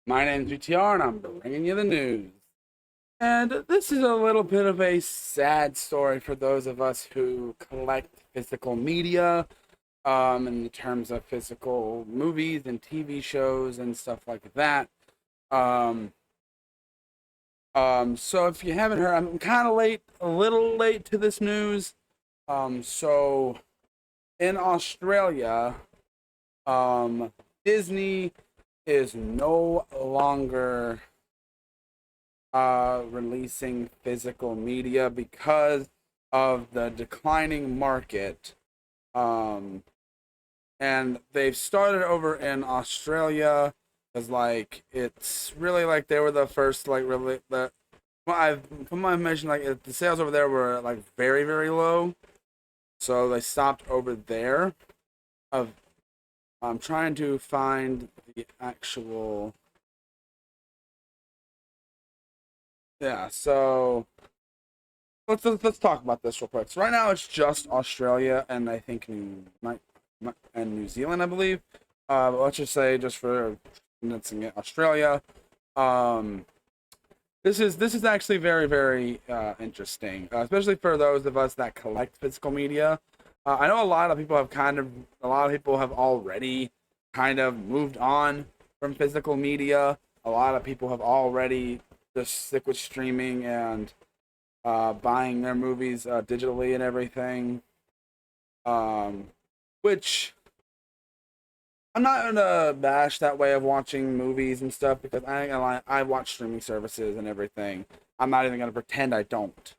My name's VTR and I'm bringing you the news. And this is a little bit of a sad story for those of us who collect physical media, in the terms of physical movies and TV shows and stuff like that. Um, so if you haven't heard, I'm kind of late, a little late to this news. So in Australia, Disney is no longer releasing physical media because of the declining market. Um, and they've started over in Australia because, like, it's really like they were the first, like, really the. From my information, like the sales over there were like very very low, so they stopped over there. Of I'm trying to find the actual. Yeah, so let's talk about this real quick. So right now it's just Australia and I think New Zealand, I believe. But let's just say, just for condensing it, Australia. Um, this is actually very very interesting, especially for those of us that collect physical media. I know a lot of people have already kind of moved on from physical media. A lot of people have already just stick with streaming and buying their movies digitally and everything. Um, which I'm not gonna bash that way of watching movies and stuff because I ain't gonna lie, I watch streaming services and everything. I'm not even gonna pretend I don't.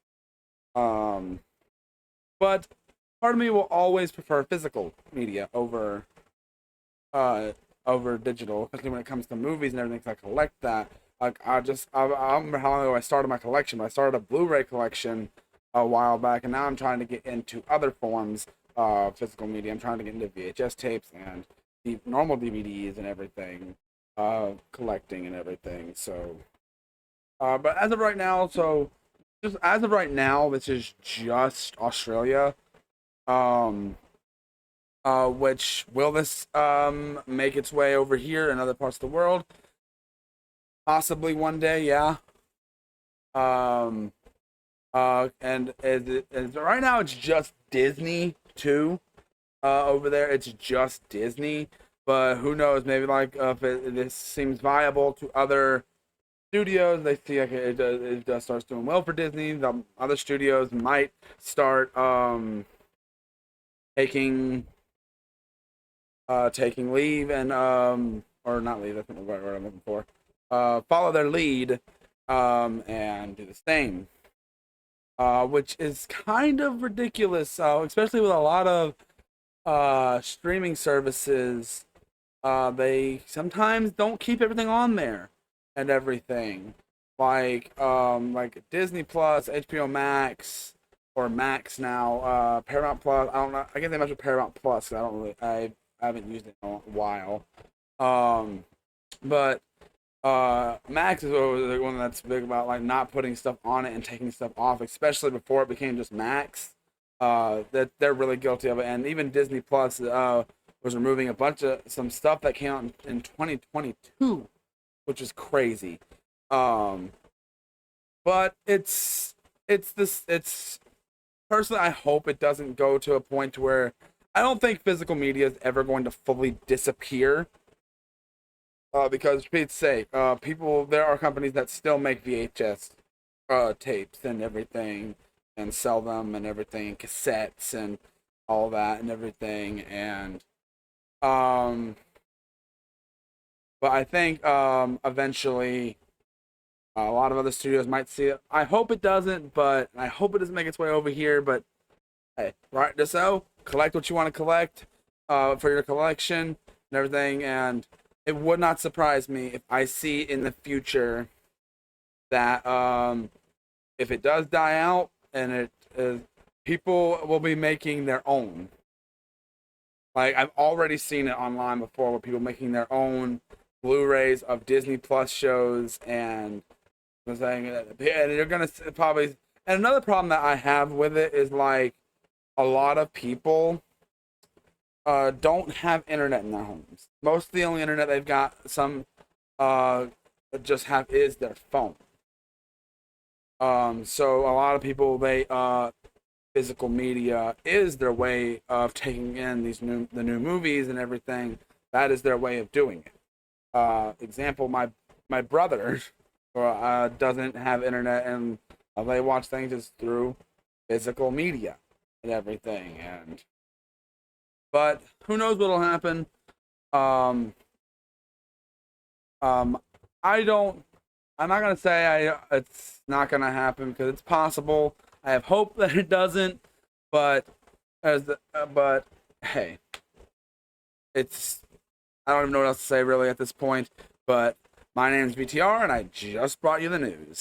Um, but part of me will always prefer physical media uh over digital, especially when it comes to movies and everything. 'Cause I collect that. Like I remember how long ago I started my collection. I started a Blu-ray collection a while back, and now I'm trying to get into other forms of physical media. I'm trying to get into VHS tapes and the normal DVDs and everything, collecting and everything. So, but as of right now, just as of right now, this is just Australia. Um, which will this make its way over here in other parts of the world? Possibly one day, yeah. Um, and right now it's just Disney too. Over there it's just Disney, but who knows? Maybe like if this seems viable to other studios, they see like it does starts doing well for Disney. The other studios might start taking taking leave and or not leave. That's not the right word I'm looking for. Follow their lead and do the same. Which is kind of ridiculous, especially with a lot of streaming services. They sometimes don't keep everything on there and everything. Like Disney Plus, HBO Max, or Max now, Paramount Plus. I don't know. I guess they mentioned Paramount Plus. 'Cause I haven't used it in a while. Um, but Max is always the one that's big about like not putting stuff on it and taking stuff off, especially before it became just Max. That they're really guilty of it, and even Disney Plus was removing a bunch of some stuff that came out in 2022, which is crazy. Um, but it's personally, I hope it doesn't go to a point where I don't think physical media is ever going to fully disappear. Because for Pete's sake, there are companies that still make VHS tapes and everything, and sell them and everything, cassettes and all that and everything, and um, but I think eventually a lot of other studios might see it. I hope it doesn't, but I hope it doesn't make its way over here. But hey, right to so collect what you want to collect, for your collection and everything, and it would not surprise me if I see in the future that if it does die out and people will be making their own. Like I've already seen it online before, where people making their own Blu-rays of Disney Plus shows, and I'm saying, and you're gonna probably. And another problem that I have with it is like a lot of people don't have internet in their homes. Most of the only internet they've got, some just have is their phone. So a lot of people, they physical media is their way of taking in the new movies and everything. That is their way of doing it. Example, my brother doesn't have internet, and they watch things just through physical media and everything. And but who knows what'll happen? Um, um, I don't. I'm not gonna say it's not gonna happen because it's possible. I have hope that it doesn't, but but hey, it's I don't even know what else to say really at this point. But my name is VTR, and I just brought you the news.